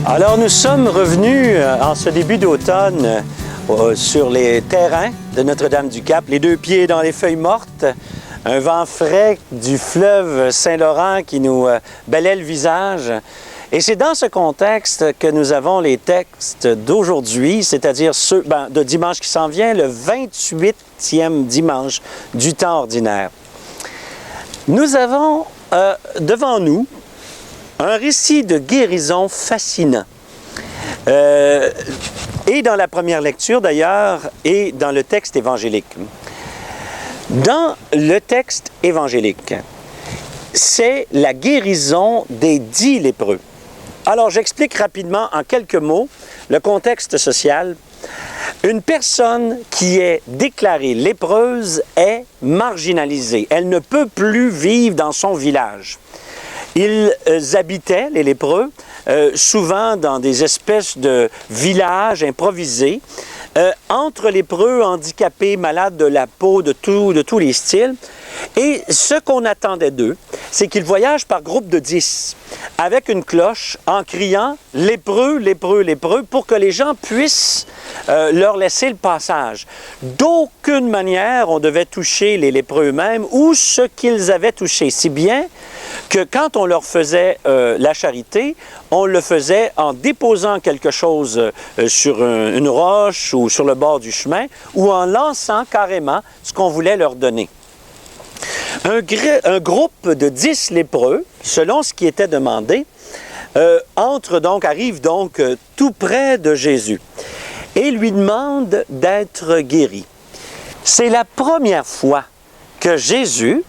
Alors nous sommes revenus en ce début d'automne sur les terrains de Notre-Dame-du-Cap, les deux pieds dans les feuilles mortes, un vent frais du fleuve Saint-Laurent qui nous balaie le visage. Et c'est dans ce contexte que nous avons les textes d'aujourd'hui, c'est-à-dire ceux de dimanche qui s'en vient, le 28e dimanche du temps ordinaire. Nous avons devant nous un récit de guérison fascinant. Et dans la première lecture d'ailleurs, et dans le texte évangélique. Dans le texte évangélique, c'est la guérison des 10 lépreux. Alors j'explique rapidement en quelques mots le contexte social. Une personne qui est déclarée lépreuse est marginalisée. Elle ne peut plus vivre dans son village. Ils habitaient, les lépreux, souvent dans des espèces de villages improvisés, entre lépreux, handicapés, malades de la peau, de tous les styles. Et ce qu'on attendait d'eux, c'est qu'ils voyagent par groupe de 10, avec une cloche, en criant « lépreux, lépreux, lépreux », pour que les gens puissent leur laisser le passage. D'aucune manière, on devait toucher les lépreux eux-mêmes ou ce qu'ils avaient touché, si bien que quand on leur faisait la charité, on le faisait en déposant quelque chose sur une roche ou sur le bord du chemin ou en lançant carrément ce qu'on voulait leur donner. Un groupe de 10 lépreux, selon ce qui était demandé, arrive donc tout près de Jésus et lui demande d'être guéri. C'est la première fois que Jésus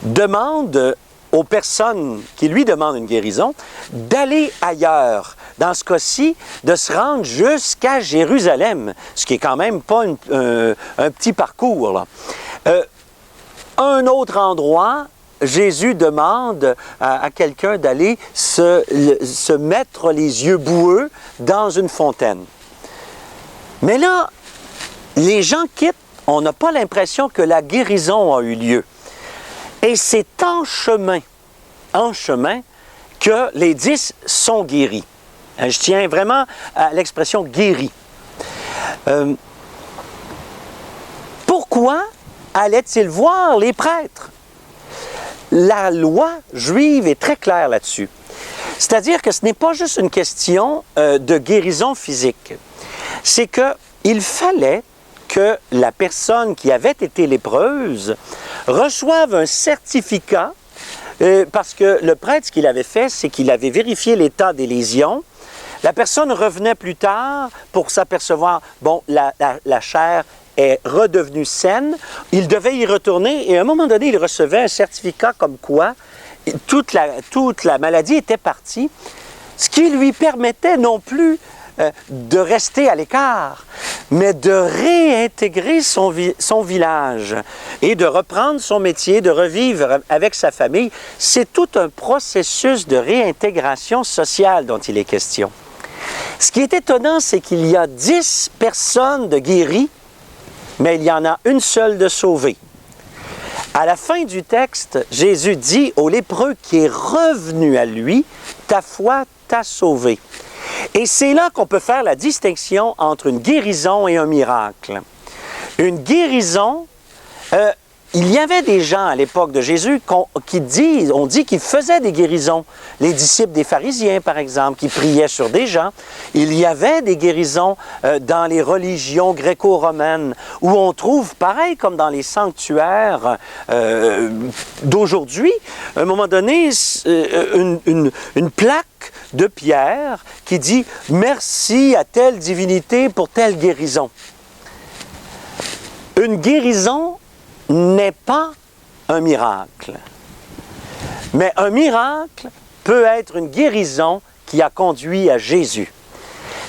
demande aux personnes qui lui demandent une guérison d'aller ailleurs. Dans ce cas-ci, de se rendre jusqu'à Jérusalem, ce qui est quand même pas un petit parcours, là. Un autre endroit, Jésus demande à quelqu'un d'aller se mettre les yeux boueux dans une fontaine. Mais là, les gens quittent, on n'a pas l'impression que la guérison a eu lieu. Et c'est en chemin que les 10 sont guéris. Je tiens vraiment à l'expression « guéri ». Pourquoi allait-il voir les prêtres? La loi juive est très claire là-dessus. C'est-à-dire que ce n'est pas juste une question de guérison physique. C'est qu'il fallait que la personne qui avait été lépreuse reçoive un certificat parce que le prêtre, ce qu'il avait fait, c'est qu'il avait vérifié l'état des lésions. La personne revenait plus tard pour s'apercevoir, la chair est redevenue saine, il devait y retourner et à un moment donné, il recevait un certificat comme quoi toute la maladie était partie, ce qui lui permettait non plus de rester à l'écart, mais de réintégrer son village et de reprendre son métier, de revivre avec sa famille. C'est tout un processus de réintégration sociale dont il est question. Ce qui est étonnant, c'est qu'il y a 10 personnes de guéries, mais il y en a une seule de sauvée. À la fin du texte, Jésus dit au lépreux qui est revenu à lui, « Ta foi t'a sauvé ». Et c'est là qu'on peut faire la distinction entre une guérison et un miracle. Une guérison, il y avait des gens à l'époque de Jésus on dit qu'ils faisaient des guérisons. Les disciples des pharisiens, par exemple, qui priaient sur des gens. Il y avait des guérisons dans les religions gréco-romaines où on trouve, pareil comme dans les sanctuaires d'aujourd'hui, à un moment donné, une plaque de pierre qui dit « Merci à telle divinité pour telle guérison ». Une guérison n'est pas un miracle. Mais un miracle peut être une guérison qui a conduit à Jésus.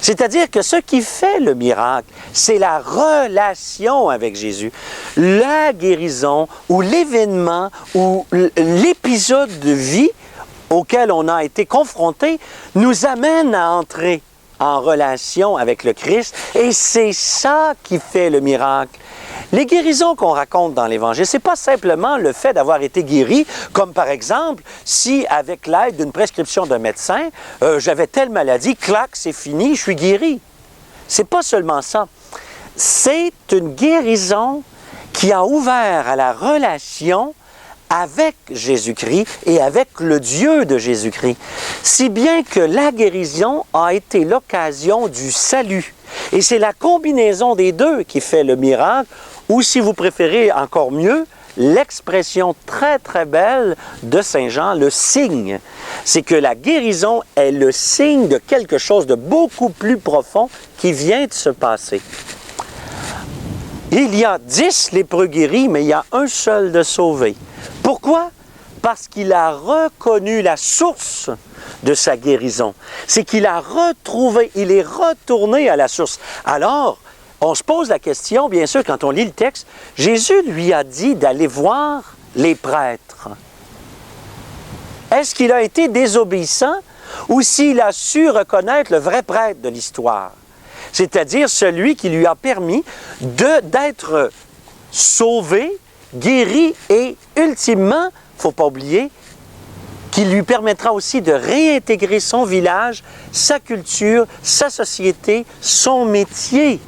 C'est-à-dire que ce qui fait le miracle, c'est la relation avec Jésus. La guérison ou l'événement ou l'épisode de vie auquel on a été confronté nous amène à entrer en relation avec le Christ et c'est ça qui fait le miracle. Les guérisons qu'on raconte dans l'Évangile, ce n'est pas simplement le fait d'avoir été guéri, comme par exemple, si avec l'aide d'une prescription d'un médecin, j'avais telle maladie, clac, c'est fini, je suis guéri. C'est pas seulement ça. C'est une guérison qui a ouvert à la relation avec Jésus-Christ et avec le Dieu de Jésus-Christ. Si bien que la guérison a été l'occasion du salut. Et c'est la combinaison des deux qui fait le miracle, ou si vous préférez encore mieux, l'expression très très belle de Saint Jean, le signe. C'est que la guérison est le signe de quelque chose de beaucoup plus profond qui vient de se passer. Il y a 10 lépreux guéris, mais il y a un seul de sauvé. Pourquoi? Parce qu'il a reconnu la source de sa guérison. C'est qu'il a retrouvé, il est retourné à la source. Alors, on se pose la question, bien sûr, quand on lit le texte, Jésus lui a dit d'aller voir les prêtres. Est-ce qu'il a été désobéissant ou s'il a su reconnaître le vrai prêtre de l'histoire? C'est-à-dire celui qui lui a permis d'être sauvé, guéri et ultimement, il ne faut pas oublier, qui lui permettra aussi de réintégrer son village, sa culture, sa société, son métier.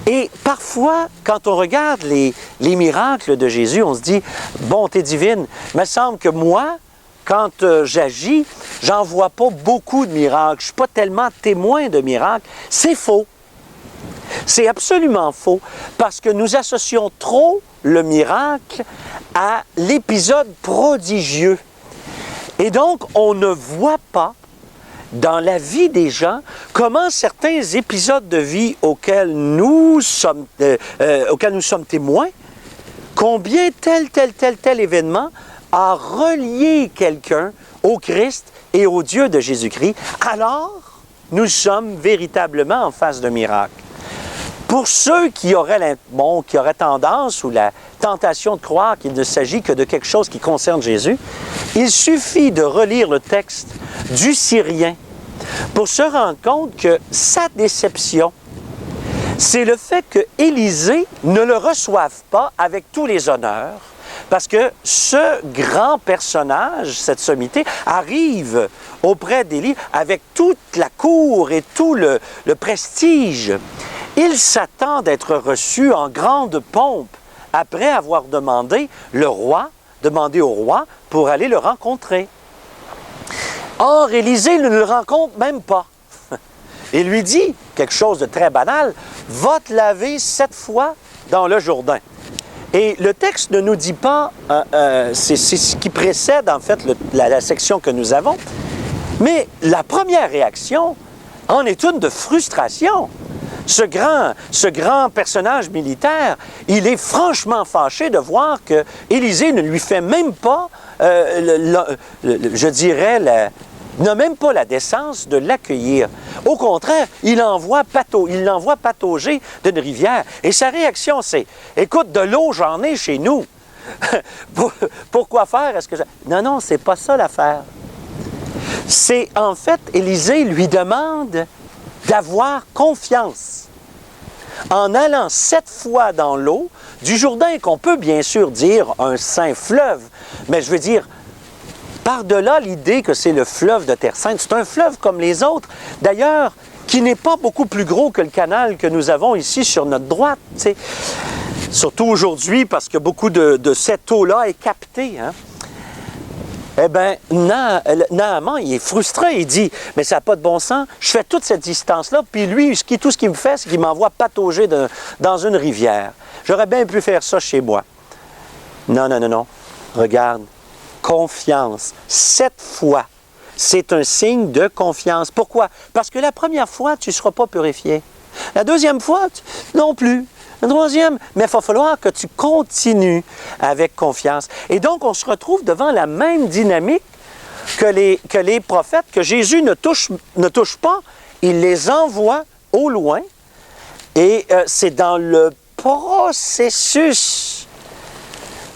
Et parfois, quand on regarde les miracles de Jésus, on se dit, bonté divine, il me semble que moi, quand j'agis, j'en vois pas beaucoup de miracles. Je ne suis pas tellement témoin de miracles. C'est faux. C'est absolument faux, parce que nous associons trop le miracle à l'épisode prodigieux. Et donc, on ne voit pas dans la vie des gens comment certains épisodes de vie auxquels nous sommes témoins, combien tel événement a relié quelqu'un au Christ et au Dieu de Jésus-Christ, alors nous sommes véritablement en face d'un miracle. Pour ceux qui auraient tendance ou la tentation de croire qu'il ne s'agit que de quelque chose qui concerne Jésus, il suffit de relire le texte du Syrien pour se rendre compte que sa déception, c'est le fait que Élisée ne le reçoive pas avec tous les honneurs, parce que ce grand personnage, cette sommité, arrive auprès d'Élie avec toute la cour et tout le prestige. Il s'attend d'être reçu en grande pompe après avoir demandé au roi pour aller le rencontrer. Or, Élisée ne le rencontre même pas. Il lui dit quelque chose de très banal, « Va te laver 7 fois dans le Jourdain ». Et le texte ne nous dit pas, c'est ce qui précède en fait la section que nous avons, mais la première réaction en est une de frustration. Ce grand personnage militaire, il est franchement fâché de voir que Élisée ne lui fait même pas, n'a même pas la décence de l'accueillir. Au contraire, il l'envoie patauger d'une rivière. Et sa réaction, c'est « Écoute, de l'eau, j'en ai chez nous. Pourquoi faire? Non, c'est pas ça l'affaire. C'est en fait, Élisée lui demande d'avoir confiance. En allant 7 fois dans l'eau du Jourdain, qu'on peut bien sûr dire un saint fleuve, mais je veux dire, par-delà l'idée que c'est le fleuve de Terre Sainte, c'est un fleuve comme les autres, d'ailleurs, qui n'est pas beaucoup plus gros que le canal que nous avons ici sur notre droite, t'sais. Surtout aujourd'hui, parce que beaucoup de cette eau-là est captée, hein? Eh bien, Naaman, il est frustré. Il dit, mais ça n'a pas de bon sens. Je fais toute cette distance-là, puis lui, tout ce qu'il me fait, c'est qu'il m'envoie patauger dans une rivière. J'aurais bien pu faire ça chez moi. Non. Regarde. Confiance. 7 fois. C'est un signe de confiance. Pourquoi? Parce que la première fois, tu ne seras pas purifié. La deuxième fois, non plus. La troisième, mais il va falloir que tu continues avec confiance. Et donc, on se retrouve devant la même dynamique que les prophètes, que Jésus ne touche pas. Il les envoie au loin. Et c'est dans le processus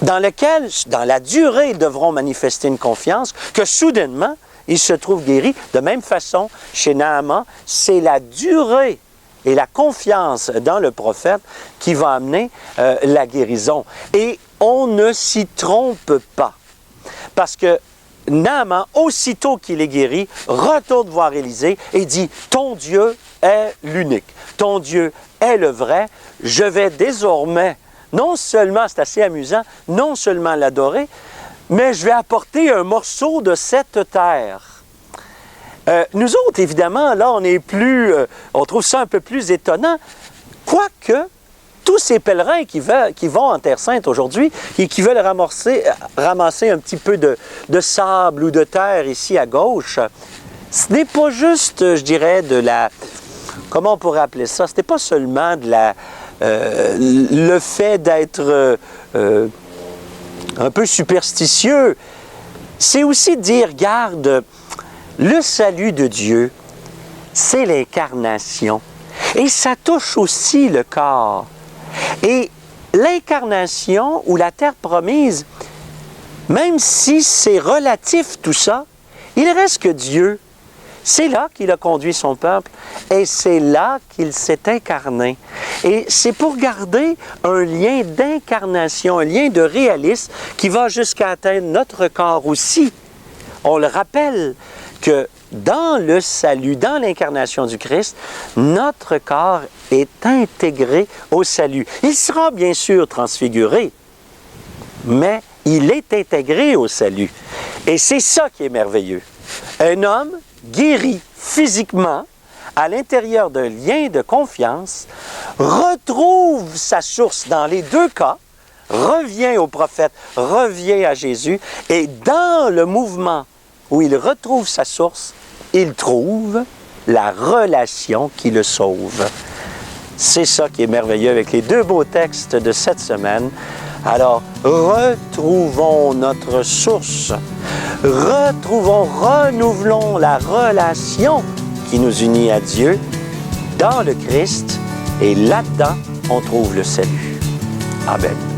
dans lequel, dans la durée, ils devront manifester une confiance, que soudainement, ils se trouvent guéris. De même façon, chez Naaman, c'est la durée et la confiance dans le prophète qui va amener la guérison. Et on ne s'y trompe pas. Parce que Naaman, aussitôt qu'il est guéri, retourne voir Élisée et dit « Ton Dieu est l'unique. Ton Dieu est le vrai. Je vais désormais, non seulement, c'est assez amusant, non seulement l'adorer, mais je vais apporter un morceau de cette terre. » Nous autres, évidemment, là, on trouve ça un peu plus étonnant, quoique tous ces pèlerins qui vont en Terre Sainte aujourd'hui et qui veulent ramasser un petit peu de sable ou de terre ici à gauche, ce n'est pas juste, je dirais, de la... Comment on pourrait appeler ça? Ce n'est pas seulement de la... le fait d'être un peu superstitieux. C'est aussi de dire, regarde, le salut de Dieu, c'est l'incarnation. Et ça touche aussi le corps. Et l'incarnation ou la terre promise, même si c'est relatif tout ça, il reste que Dieu, c'est là qu'il a conduit son peuple et c'est là qu'il s'est incarné. Et c'est pour garder un lien d'incarnation, un lien de réalisme qui va jusqu'à atteindre notre corps aussi. On le rappelle que dans le salut, dans l'incarnation du Christ, notre corps est intégré au salut. Il sera bien sûr transfiguré, mais il est intégré au salut. Et c'est ça qui est merveilleux. Un homme guéri physiquement, à l'intérieur d'un lien de confiance, retrouve sa source dans les deux cas, revient au prophète, revient à Jésus, et dans le mouvement où il retrouve sa source, il trouve la relation qui le sauve. C'est ça qui est merveilleux avec les deux beaux textes de cette semaine. Alors, retrouvons notre source, renouvelons la relation qui nous unit à Dieu dans le Christ, et là-dedans, on trouve le salut. Amen.